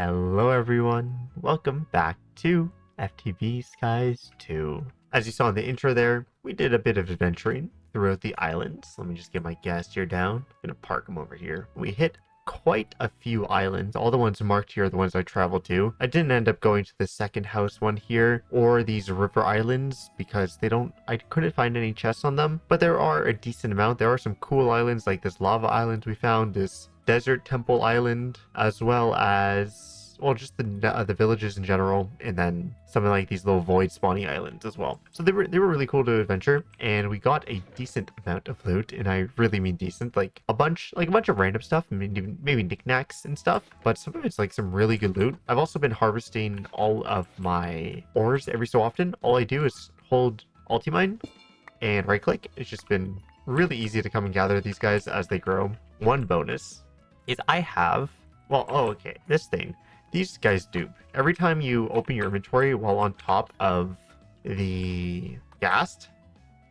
Hello everyone, welcome back to FTB Skies 2. As you saw in the intro there, we did a bit of adventuring throughout the islands. Let me just get my gas here down. I'm gonna park them over here. We hit quite a few islands. All the ones marked here are the ones I traveled to. I didn't end up going to the second house one here or these river islands because I couldn't find any chests on them, but there are a decent amount. There are some cool islands like this lava island we found, this desert temple island, as well as just the villages in general, and then something like these little void spawning islands as well. So they were really cool to adventure, and we got a decent amount of loot, and I really mean decent, like a bunch of random stuff, maybe knickknacks and stuff, but some of it's like some really good loot. I've also been harvesting all of my ores every so often. All I do is hold Ultimine and right click. It's just been really easy to come and gather these guys as they grow. One bonus is I have, this thing. These guys dupe. Every time you open your inventory while on top of the ghast,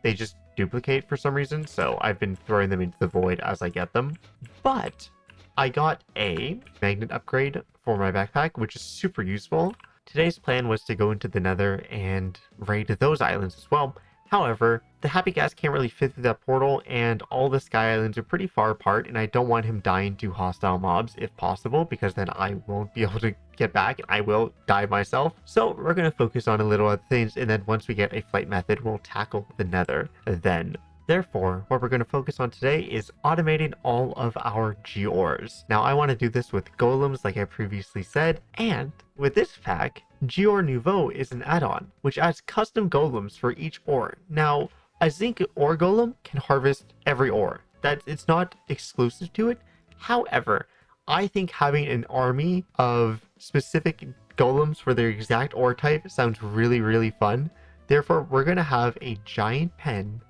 they just duplicate for some reason. So I've been throwing them into the void as I get them. But I got a magnet upgrade for my backpack, which is super useful. Today's plan was to go into the nether and raid those islands as well. However, the happy gas can't really fit through that portal, and all the sky islands are pretty far apart, and I don't want him dying to hostile mobs if possible, because then I won't be able to get back and I will die myself. So we're going to focus on a little other things, and then once we get a flight method, we'll tackle the nether then. Therefore, what we're going to focus on today is automating all of our gears. Now, I want to do this with golems like I previously said, and with this pack, Ars Nouveau is an add-on, which adds custom golems for each ore. Now, a zinc ore golem can harvest every ore. It's not exclusive to it. However, I think having an army of specific golems for their exact ore type sounds really, really fun. Therefore, we're going to have a giant pen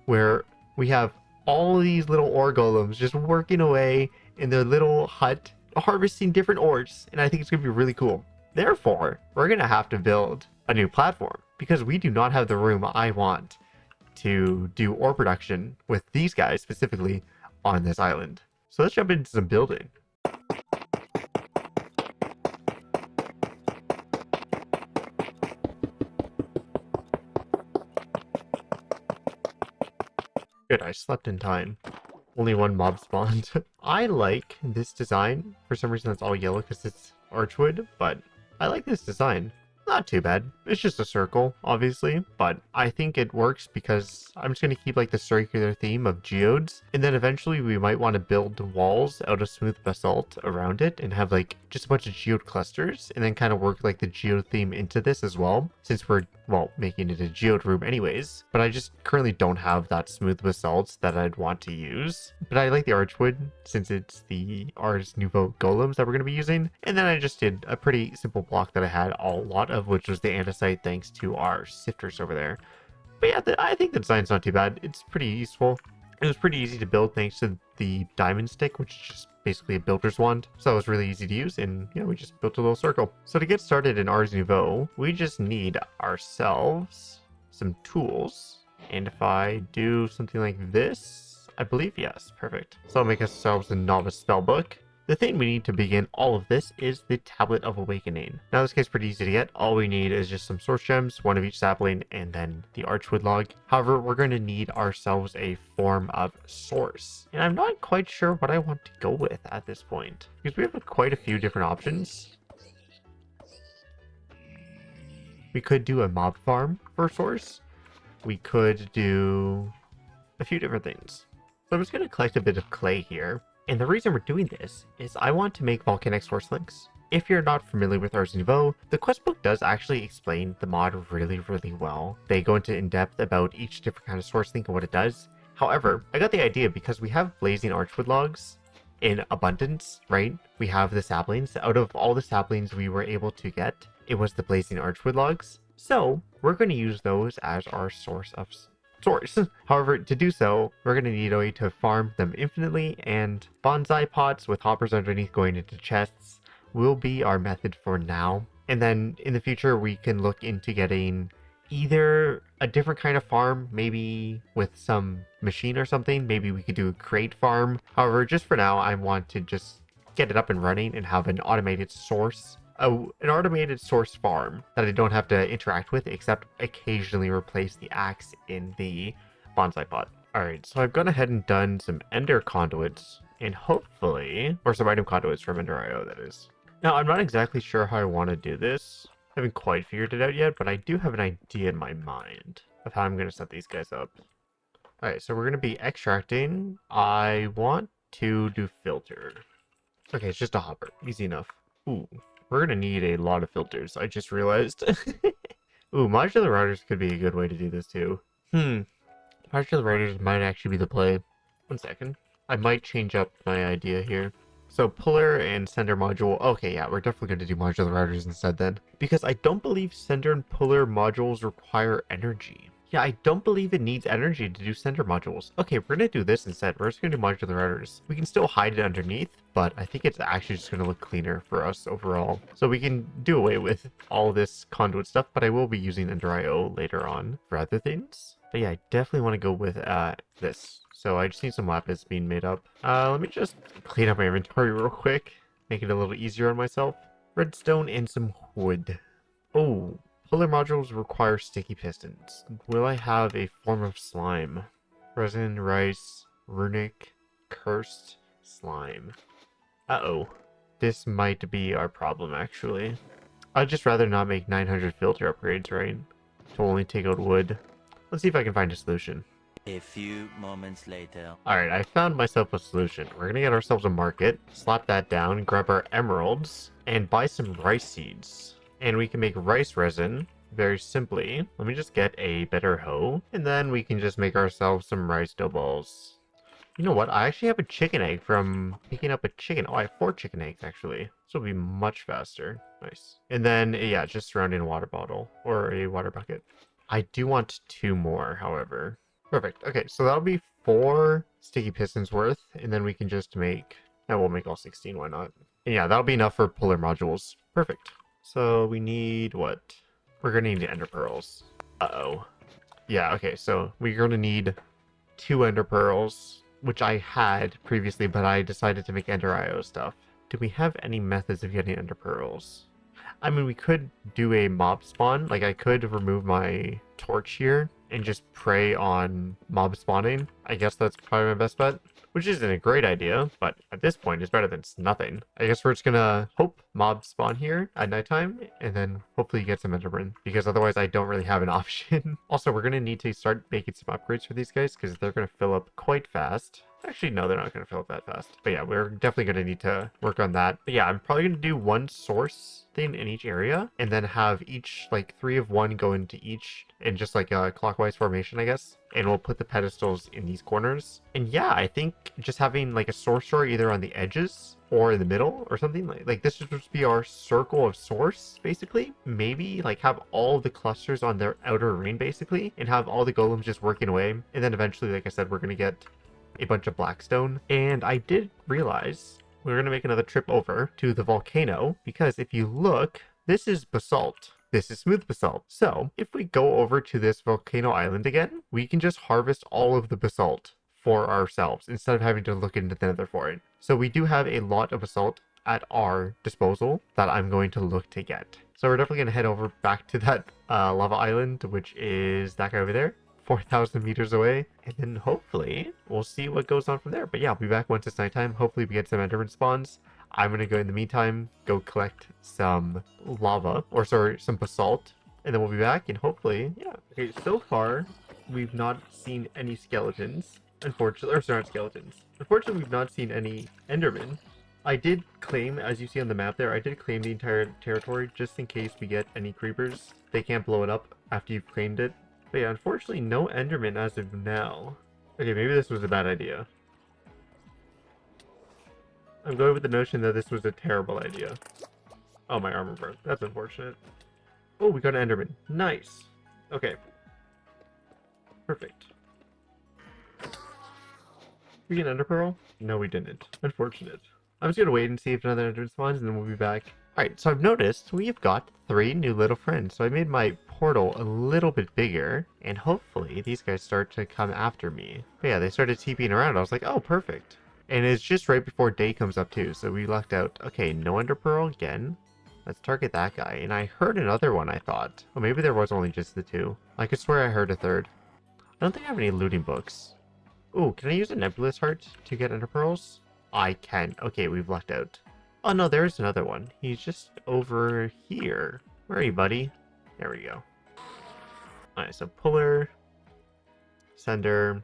where we have all these little ore golems just working away in their little hut, harvesting different ores, and I think it's going to be really cool. Therefore, we're going to have to build a new platform because we do not have the room I want to do ore production with these guys specifically on this island. So let's jump into some building. Good, I slept in time. Only one mob spawned. I like this design. For some reason, it's all yellow because it's archwood, but I like this design. Not too bad. It's just a circle, obviously, but I think it works because I'm just going to keep like the circular theme of geodes, and then eventually we might want to build walls out of smooth basalt around it and have like just a bunch of geode clusters, and then kind of work like the geode theme into this as well, since we're, making it a geode room anyways. But I just currently don't have that smooth basalt that I'd want to use. But I like the archwood since it's the Ars Nouveau golems that we're going to be using. And then I just did a pretty simple block that I had a lot of, which was the andesite, thanks to our sifters over there. But yeah, I think the design's not too bad. It's pretty useful. It was pretty easy to build thanks to the diamond stick, which is just basically a builder's wand. So it was really easy to use, and we just built a little circle. So to get started in Ars Nouveau, we just need ourselves some tools. And if I do something like this, I believe yes, perfect. So I'll make ourselves a novice spellbook. The thing we need to begin all of this is the Tablet of Awakening. Now this guy's pretty easy to get. All we need is just some source gems, one of each sapling, and then the archwood log. However, we're going to need ourselves a form of source. And I'm not quite sure what I want to go with at this point, because we have quite a few different options. We could do a mob farm for source. We could do a few different things. So I'm just going to collect a bit of clay here. And the reason we're doing this is I want to make volcanic source links. If you're not familiar with Ars Nouveau, the quest book does actually explain the mod really, really well. They go into in-depth about each different kind of source link and what it does. However, I got the idea because we have blazing archwood logs in abundance, right? We have the saplings. Out of all the saplings we were able to get, it was the blazing archwood logs. So we're going to use those as our source of source. However, to do so, we're going to need a way to farm them infinitely, and bonsai pots with hoppers underneath going into chests will be our method for now. And then in the future, we can look into getting either a different kind of farm, maybe with some machine or something. Maybe we could do a crate farm. However, just for now, I want to just get it up and running and have an automated source, an automated source farm that I don't have to interact with except occasionally replace the axe in the bonsai pot. Alright, so I've gone ahead and done some ender conduits and hopefully, or some item conduits from Ender IO that is. Now, I'm not exactly sure how I want to do this. I haven't quite figured it out yet, but I do have an idea in my mind of how I'm going to set these guys up. Alright, so we're going to be extracting. I want to do filter. Okay, it's just a hopper. Easy enough. Ooh, we're going to need a lot of filters. I just realized. Ooh, modular routers could be a good way to do this too. Modular routers might actually be the play. 1 second. I might change up my idea here. So puller and sender module. Okay, yeah, we're definitely going to do modular routers instead then. Because I don't believe sender and puller modules require energy. Yeah, I don't believe it needs energy to do sender modules. Okay, we're going to do this instead. We're just going to do modular routers. We can still hide it underneath, but I think it's actually just going to look cleaner for us overall. So we can do away with all this conduit stuff, but I will be using Ender IO later on for other things. But yeah, I definitely want to go with this. So I just need some lapis being made up. Let me just clean up my inventory real quick. Make it a little easier on myself. Redstone and some wood. Oh, puller modules require sticky pistons. Will I have a form of slime? Resin, rice, runic, cursed, slime. Uh-oh. This might be our problem, actually. I'd just rather not make 900 filter upgrades, right? To only take out wood. Let's see if I can find a solution. A few moments later. Alright, I found myself a solution. We're gonna get ourselves a market, slap that down, grab our emeralds, and buy some rice seeds. And we can make rice resin very simply. Let me just get a better hoe, and then we can just make ourselves some rice dough balls. You know what? I actually have a chicken egg from picking up a chicken. Oh, I have 4 chicken eggs, actually. This will be much faster. Nice. And then, yeah, just surrounding a water bottle or a water bucket. I do want 2 more, however. Perfect. Okay, so that'll be 4 sticky pistons worth, and then we can just make... And we'll make all 16, why not? And yeah, that'll be enough for puller modules. Perfect. So we need what? We're gonna need ender pearls. Uh-oh. Yeah, okay, so we're gonna need 2 ender pearls, which I had previously, but I decided to make ender IO stuff. Do we have any methods of getting ender pearls? I mean, we could do a mob spawn. Like, I could remove my torch here and just prey on mob spawning. I guess that's probably my best bet, which isn't a great idea, but at this point, it's better than nothing. I guess we're just gonna hope mob spawn here at nighttime, and then hopefully get some enderman, because otherwise I don't really have an option. Also, we're gonna need to start making some upgrades for these guys, because they're gonna fill up quite fast. Actually, no, they're not going to fill up that fast. But yeah, we're definitely going to need to work on that. But yeah, I'm probably going to do 1 source thing in each area, and then have each, like, 3 of 1 go into each, in just like a clockwise formation, I guess. And we'll put the pedestals in these corners. And yeah, I think just having like a sorcerer either on the edges or in the middle or something like this would just be our circle of source, basically. Maybe like have all the clusters on their outer ring, basically, and have all the golems just working away. And then eventually, like I said, we're going to get a bunch of blackstone. And I did realize we're going to make another trip over to the volcano, because if you look, this is basalt. This is smooth basalt. So if we go over to this volcano island again, we can just harvest all of the basalt for ourselves instead of having to look into the nether for it. So we do have a lot of basalt at our disposal that I'm going to look to get. So we're definitely going to head over back to that lava island, which is that guy over there. 4,000 meters away, and then hopefully we'll see what goes on from there. But yeah, I'll be back once it's nighttime. Hopefully we get some enderman spawns. I'm gonna go in the meantime, go collect some lava, or sorry, some basalt, and then we'll be back, and hopefully, yeah. Okay, so far we've not seen any skeletons, unfortunately, or sorry, not skeletons. Unfortunately, we've not seen any endermen. I did claim, as you see on the map there, I did claim the entire territory just in case we get any creepers. They can't blow it up after you've claimed it. But yeah, unfortunately, no enderman as of now. Okay, maybe this was a bad idea. I'm going with the notion that this was a terrible idea. Oh, my armor broke. That's unfortunate. Oh, we got an enderman. Nice. Okay. Perfect. We get an ender pearl? No, we didn't. Unfortunate. I'm just gonna wait and see if another enderman spawns, and then we'll be back. Alright, so I've noticed we've got 3 new little friends. So I made my portal a little bit bigger, and hopefully these guys start to come after me. But yeah, they started TPing around. I was like, oh, perfect. And it's just right before day comes up too, so we lucked out. Okay, no ender pearl again. Let's target that guy. And I heard another one, I thought. Oh, maybe there was only just the two. I could swear I heard a third. I don't think I have any looting books. Ooh, can I use a nebulous heart to get ender pearls? I can. Okay, we've lucked out. Oh no, there's another one. He's just over here. Where are you, buddy? There we go. Alright, so puller, sender.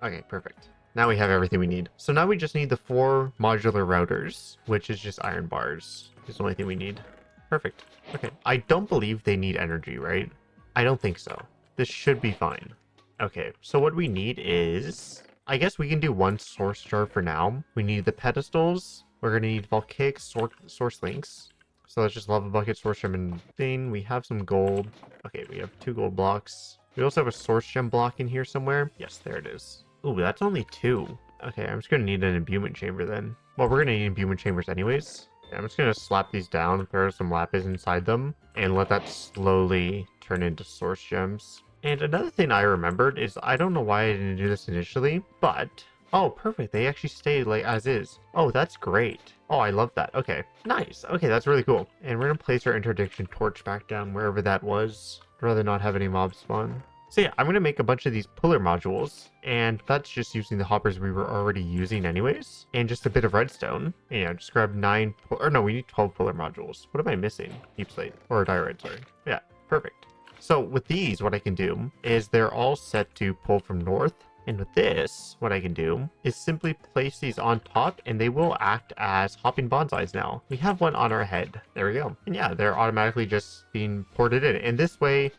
Okay, perfect. Now we have everything we need. So now we just need the 4 modular routers, which is just iron bars. It's the only thing we need. Perfect. Okay. I don't believe they need energy, right? I don't think so. This should be fine. Okay, so what we need is... I guess we can do 1 source jar for now. We need the pedestals. We're going to need volcanic source links. So let's just lava bucket, source gem, and thing. We have some gold. Okay, we have 2 gold blocks. We also have a source gem block in here somewhere. Yes, there it is. Ooh, that's only 2. Okay, I'm just going to need an imbuement chamber then. Well, we're going to need imbuement chambers anyways. Yeah, I'm just going to slap these down, throw some lapis inside them, and let that slowly turn into source gems. And another thing I remembered is, I don't know why I didn't do this initially, but... Oh, perfect. They actually stay like as is. Oh, that's great. Oh, I love that. Okay, nice. Okay, that's really cool. And we're going to place our interdiction torch back down wherever that was. I'd rather not have any mobs spawn. So yeah, I'm going to make a bunch of these puller modules, and that's just using the hoppers we were already using anyways, and just a bit of redstone. And yeah, just grab 9, or no, we need 12 puller modules. What am I missing? Deep slate, or diorite, sorry. Yeah, perfect. So with these, what I can do is they're all set to pull from north. And with this, what I can do is simply place these on top, and they will act as hopping bonsais now. We have one on our head. There we go. And yeah, they're automatically just being ported in. And this way,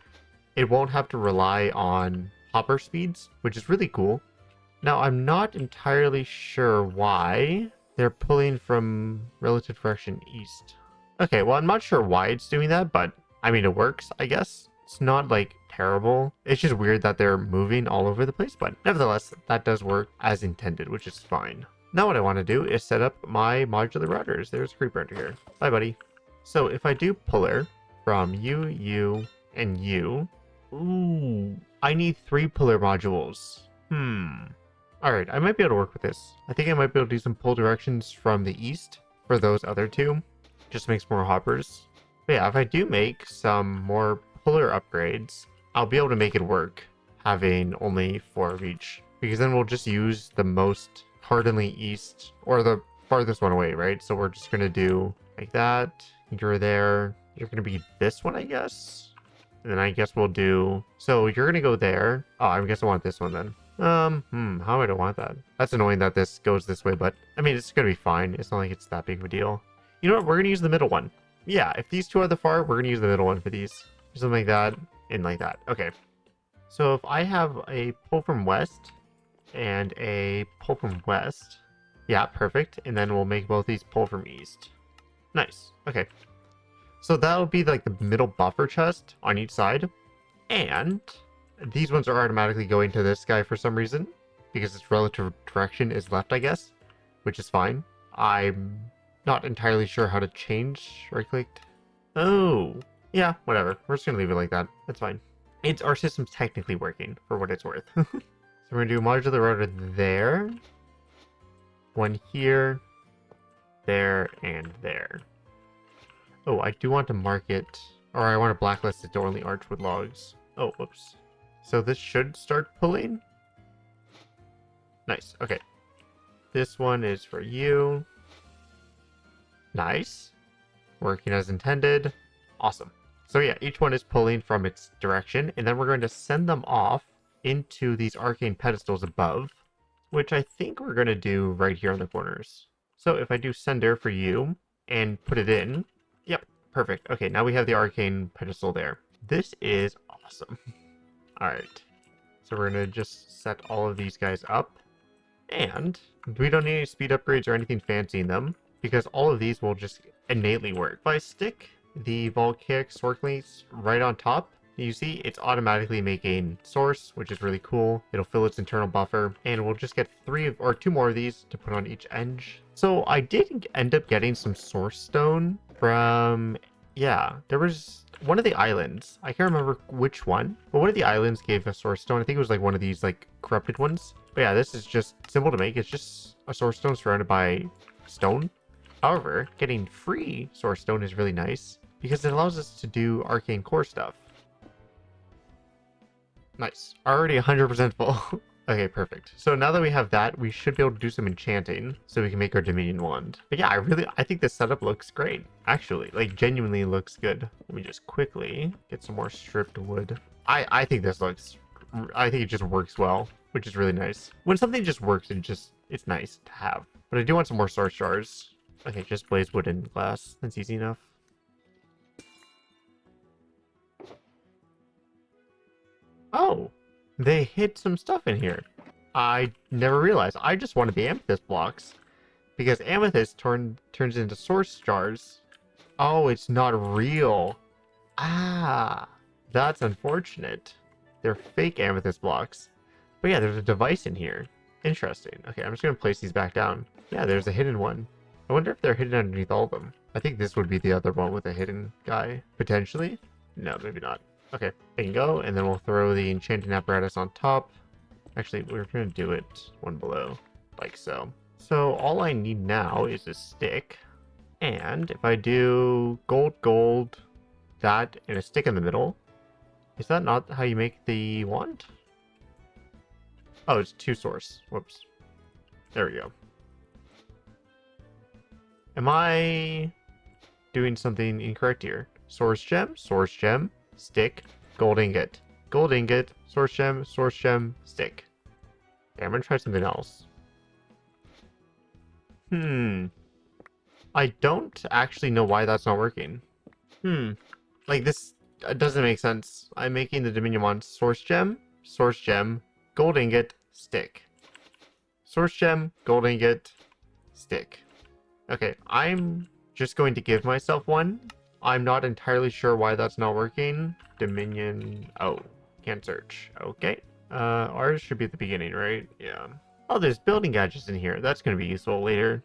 it won't have to rely on hopper speeds, which is really cool. Now, I'm not entirely sure why they're pulling from relative direction east. Okay, well, I'm not sure why it's doing that, but I mean, it works, I guess. It's not like terrible. It's just weird that they're moving all over the place, but nevertheless, that does work as intended, which is fine. Now what I want to do is set up my modular routers. There's a creeper under here. Bye, buddy. So if I do puller from you, and you... Ooh, I need 3 puller modules. Alright, I might be able to work with this. I think I might be able to do some pull directions from the east for those other 2. Just makes more hoppers. But yeah, if I do make some more puller upgrades, I'll be able to make it work having only 4 of each, because then we'll just use the most cardinally east, or the farthest one away, right? So we're just gonna do like that. You're there. You're gonna be this one, I guess. And then I guess we'll do... So you're gonna go there. Oh, I guess I want this one then. How I don't want that. That's annoying that this goes this way, but I mean, it's gonna be fine. It's not like it's that big of a deal. You know what? We're gonna use the middle one. Yeah, if these 2 are the far, we're gonna use the middle one for these. Something like that, and like that. Okay. So if I have a pull from west and a pull from west, yeah, perfect. And then we'll make both these pull from east. Nice. Okay. So that'll be like the middle buffer chest on each side. And these ones are automatically going to this guy for some reason, because its relative direction is left, I guess, which is fine. I'm not entirely sure how to change right-clicked. Oh. Yeah, whatever. We're just going to leave it like that. That's fine. Our system's technically working, for what it's worth. So we're going to do modular router there. One here. There, and there. Oh, I do want to mark it... Or I want to blacklist it to only archwood logs. Oh, whoops. So this should start pulling. Nice. Okay. This one is for you. Nice. Working as intended. Awesome. So yeah, each one is pulling from its direction, and then we're going to send them off into these arcane pedestals above, which I think we're going to do right here on the corners. So if I do sender for you and put it in, yep, perfect. Okay, now we have the arcane pedestal there. This is awesome. All right, so we're going to just set all of these guys up, and we don't need any speed upgrades or anything fancy in them, because all of these will just innately work. If I stick the volcanic swordlinks right on top, you see it's automatically making source, which is really cool. It'll fill its internal buffer, and we'll just get 2 more of these to put on each edge. So I did end up getting some source stone from, yeah, there was one of the islands. I can't remember which one, but one of the islands gave a source stone. I think it was like one of these like corrupted ones. But yeah, this is just simple to make. It's just a source stone surrounded by stone. However, getting free source stone is really nice because it allows us to do arcane core stuff. Nice. Already 100% full. Okay, perfect. So now that we have that, we should be able to do some enchanting so we can make our Dominion wand. But yeah, I think this setup looks great. Actually, like genuinely looks good. Let me just quickly get some more stripped wood. I think I think it just works well, which is really nice. When something just works, it's nice to have. But I do want some more source jars. Okay, just blaze wood and glass. That's easy enough. Oh, they hid some stuff in here. I never realized. I just wanted the amethyst blocks because amethyst turns into source jars. Oh, it's not real. Ah, that's unfortunate. They're fake amethyst blocks. But yeah, there's a device in here. Interesting. Okay, I'm just going to place these back down. Yeah, there's a hidden one. I wonder if they're hidden underneath all of them. I think this would be the other one with a hidden guy, potentially. No, maybe not. Okay, bingo, and then we'll throw the enchanting apparatus on top. Actually, we're going to do it one below, like so. So all I need now is a stick, and if I do gold, that, and a stick in the middle, is that not how you make the wand? Oh, it's 2 source. Whoops. There we go. Am I doing something incorrect here? Source gem, stick, gold ingot, source gem, stick. Okay, I'm gonna try something else. I don't actually know why that's not working. Like this doesn't make sense. I'm making the Dominion wand source gem, gold ingot, stick. Source gem, gold ingot, stick. Okay, I'm just going to give myself one. I'm not entirely sure why that's not working. Dominion. Oh, can't search. Okay. Ours should be at the beginning, right? Yeah. Oh, there's building gadgets in here. That's going to be useful later.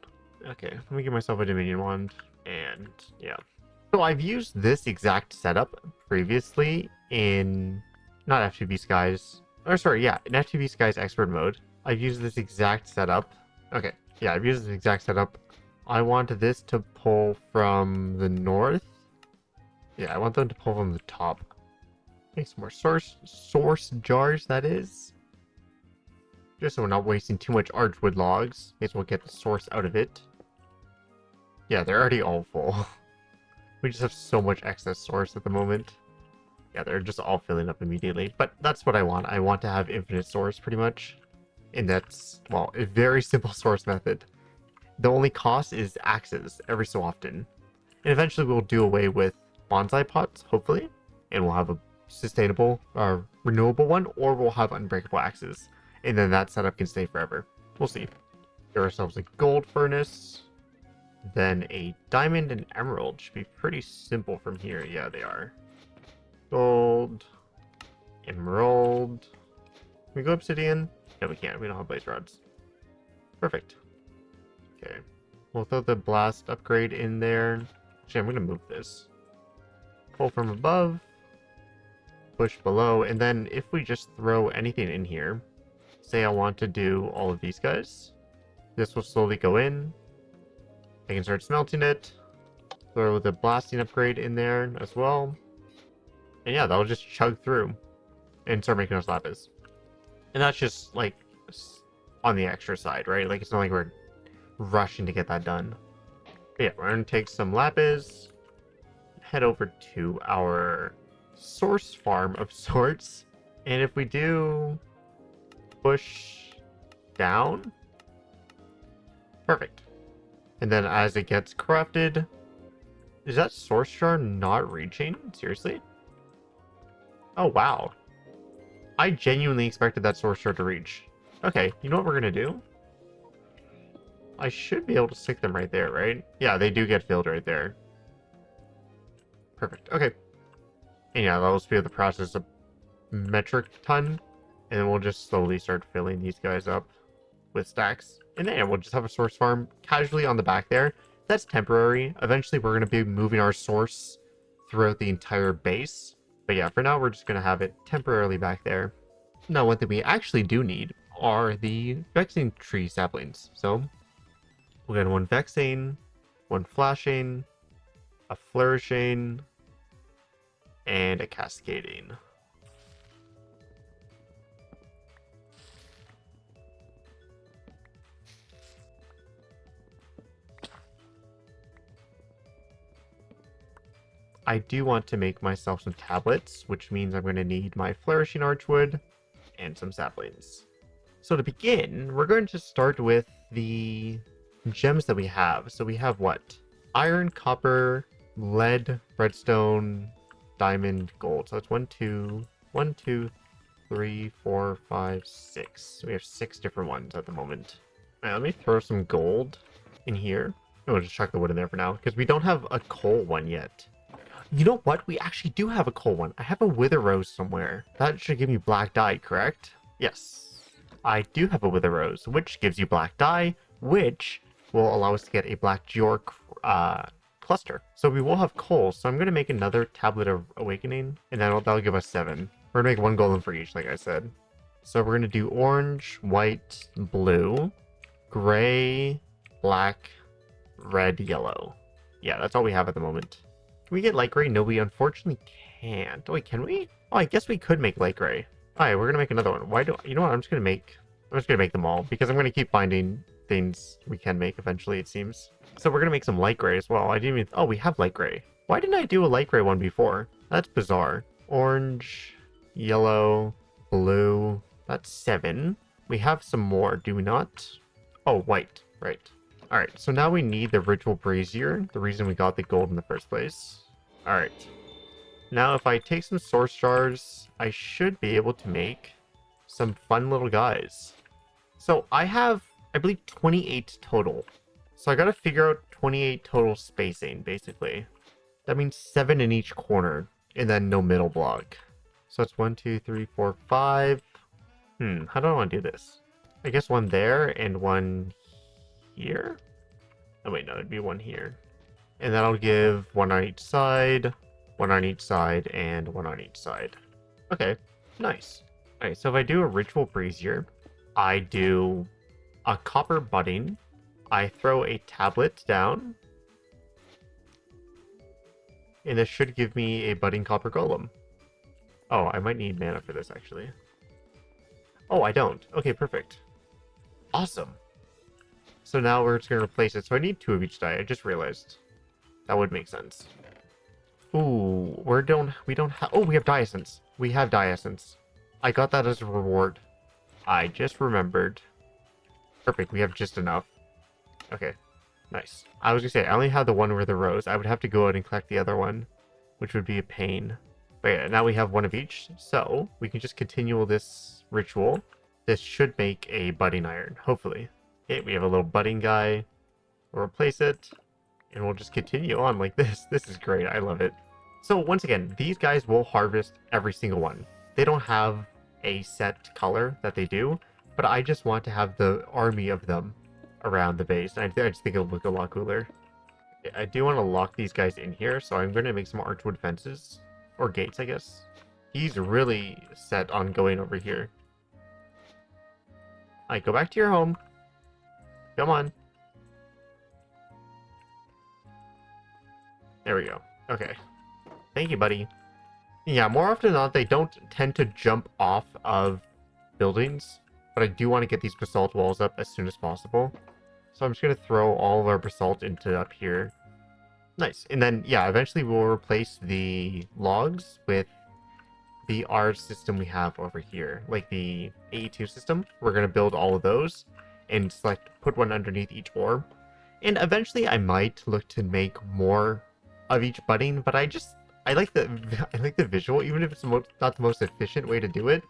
Okay, let me give myself a Dominion wand. And yeah. So I've used this exact setup previously in not FTB Skies. Or sorry, yeah, in FTB Skies Expert mode. I've used this exact setup. Okay, yeah, I've used this exact setup. I want this to pull from the north. Yeah, I want them to pull from the top. Make some more source jars, that is. Just so we're not wasting too much archwood logs. May as well get the source out of it. Yeah, they're already all full. We just have so much excess source at the moment. Yeah, they're just all filling up immediately. But that's what I want. I want to have infinite source, pretty much. And that's, well, a very simple source method. The only cost is axes every so often. And eventually we'll do away with bonsai pots, hopefully. And we'll have a sustainable, renewable one, or we'll have unbreakable axes. And then that setup can stay forever. We'll see. Give ourselves a gold furnace. Then a diamond and emerald. Should be pretty simple from here. Yeah, they are. Gold. Emerald. Can we go obsidian? No, we can't. We don't have blaze rods. Perfect. Okay. We'll throw the blast upgrade in there. Actually, I'm going to move this. Pull from above. Push below. And then if we just throw anything in here, say I want to do all of these guys, this will slowly go in. I can start smelting it. Throw the blasting upgrade in there as well. And yeah, that'll just chug through and start making us lapis. And that's just like on the extra side, right? Like it's not like we're rushing to get that done. But yeah, we're gonna take some lapis, head over to our source farm of sorts, and if we do push down, perfect. And then as it gets crafted, is that source jar not reaching? Seriously? Oh wow, I genuinely expected that source jar to reach. Okay, you know what we're gonna do? I should be able to stick them right there, right? Yeah, they do get filled right there. Perfect. Okay. And yeah, that'll speed up the process a metric ton. And then we'll just slowly start filling these guys up with stacks. And then we'll just have a source farm casually on the back there. That's temporary. Eventually, we're going to be moving our source throughout the entire base. But yeah, for now, we're just going to have it temporarily back there. Now, one thing we actually do need are the vexing tree saplings. So we'll get one vexing, one flashing, a flourishing, and a cascading. I do want to make myself some tablets, which means I'm going to need my flourishing archwood and some saplings. So to begin, we're going to start with the gems that we have. So we have what? Iron, copper, lead, redstone, diamond, gold. So it's 1, 2, 1, 2, 3, 4, 5, 6. So we have 6 different ones at the moment. All right, let me throw some gold in here. We'll just chuck the wood in there for now, because we don't have a coal one yet. You know what? We actually do have a coal one. I have a wither rose somewhere. That should give me black dye, correct? Yes. I do have a wither rose, which gives you black dye, which will allow us to get a black geor cluster. So we will have coal. So I'm going to make another tablet of awakening, and that'll give us 7. We're going to make 1 golem for each, like I said. So we're going to do orange, white, blue, gray, black, red, yellow. Yeah, that's all we have at the moment. Can we get light gray? No, we unfortunately can't. Oh, wait, can we? Oh, I guess we could make light gray. All right, we're gonna make another one. You know what? I'm just gonna make them all, because I'm gonna keep finding things we can make eventually, it seems. So we're gonna make some light gray as well. I didn't even. Oh, we have light gray. Why didn't I do a light gray one before? That's bizarre. Orange, yellow, blue. That's 7. We have some more, do we not? Oh, white. Right. Alright, so now we need the ritual brazier, the reason we got the gold in the first place. Alright. Now if I take some source jars, I should be able to make some fun little guys. So I have, I believe, 28 total. So I gotta figure out 28 total spacing, basically. That means 7 in each corner, and then no middle block. So it's 1, 2, 3, 4, 5. How do I want to do this? I guess 1 there and 1 here? Oh wait, no, it'd be 1 here. And that'll give 1 on each side, 1 on each side, and 1 on each side. Okay, nice. Alright, so if I do a ritual brazier, I do a copper budding, I throw a tablet down, and this should give me a budding copper golem. Oh, I might need mana for this, actually. Oh, I don't. Okay, perfect. Awesome. So now we're just going to replace it. So I need 2 of each die. I just realized. That would make sense. Ooh, we don't have... Oh, we have dye essence. We have dye essence. I got that as a reward. I just remembered. Perfect, we have just enough. Okay, nice. I was going to say, I only have the one with the rose. I would have to go out and collect the other one, which would be a pain. But yeah, now we have 1 of each. So we can just continue this ritual. This should make a budding iron, hopefully. Okay, we have a little budding guy. We'll replace it, and we'll just continue on like this. This is great. I love it. So once again, these guys will harvest every single one. They don't have a set color that they do, but I just want to have the army of them around the base. I just think it'll look a lot cooler. I do want to lock these guys in here, so I'm going to make some archwood fences. Or gates, I guess. He's really set on going over here. Alright, go back to your home. Come on. There we go. Okay. Thank you, buddy. Yeah, more often than not, they don't tend to jump off of buildings, but I do want to get these basalt walls up as soon as possible. So I'm just going to throw all of our basalt into up here. Nice. And then, yeah, eventually we'll replace the logs with the Ars system we have over here, like the AE2 system. We're going to build all of those and put one underneath each orb. And eventually I might look to make more of each budding, but I like the visual, even if it's not the most efficient way to do it.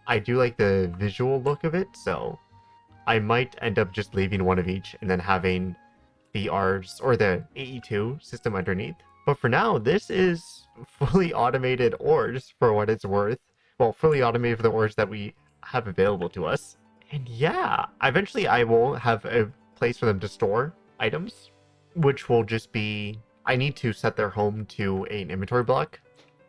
I do like the visual look of it, so I might end up just leaving 1 of each and then having the Ars or the AE2 system underneath. But for now, this is fully automated ores for what it's worth. Well, fully automated for the ores that we have available to us. And yeah, eventually I will have a place for them to store items, which will just be, I need to set their home to an inventory block.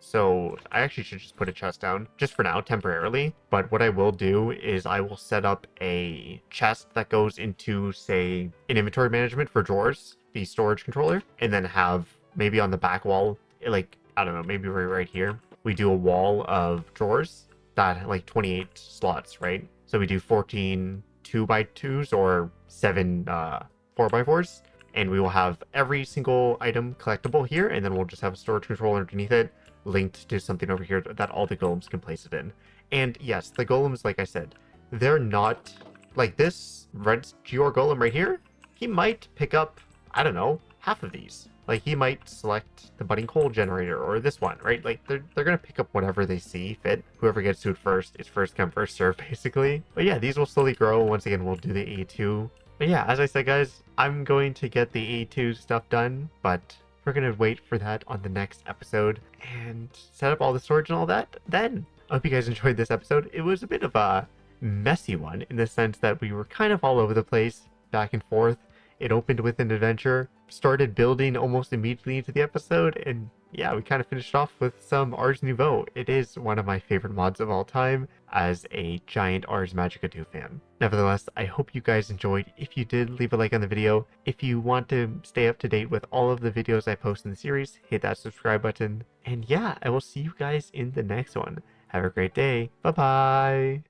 So I actually should just put a chest down just for now, temporarily. But what I will do is I will set up a chest that goes into, say, an inventory management for drawers, the storage controller, and then have maybe on the back wall, like, I don't know, maybe right here, we do a wall of drawers that like 28 slots, right? So we do 14 2x2s or 7 4x4s, and we will have every single item collectible here, and then we'll just have a storage controller underneath it linked to something over here that all the golems can place it in. And yes, the golems, like I said, they're not like this red Geor golem right here. He might pick up, I don't know, half of these. Like he might select the budding coal generator or this one, right? Like they're gonna pick up whatever they see fit. Whoever gets to it first is first come first serve, basically. But yeah, these will slowly grow. Once again, we'll do the A2. But yeah, as I said, guys, I'm going to get the A2 stuff done, but we're gonna wait for that on the next episode and set up all the storage and all that then. I hope you guys enjoyed this episode. It was a bit of a messy one in the sense that we were kind of all over the place, back and forth. It opened with an adventure, started building almost immediately into the episode, and yeah, we kind of finished off with some Ars Nouveau. It is one of my favorite mods of all time as a giant Ars Magica 2 fan. Nevertheless, I hope you guys enjoyed. If you did, leave a like on the video. If you want to stay up to date with all of the videos I post in the series, hit that subscribe button. And yeah, I will see you guys in the next one. Have a great day. Bye-bye.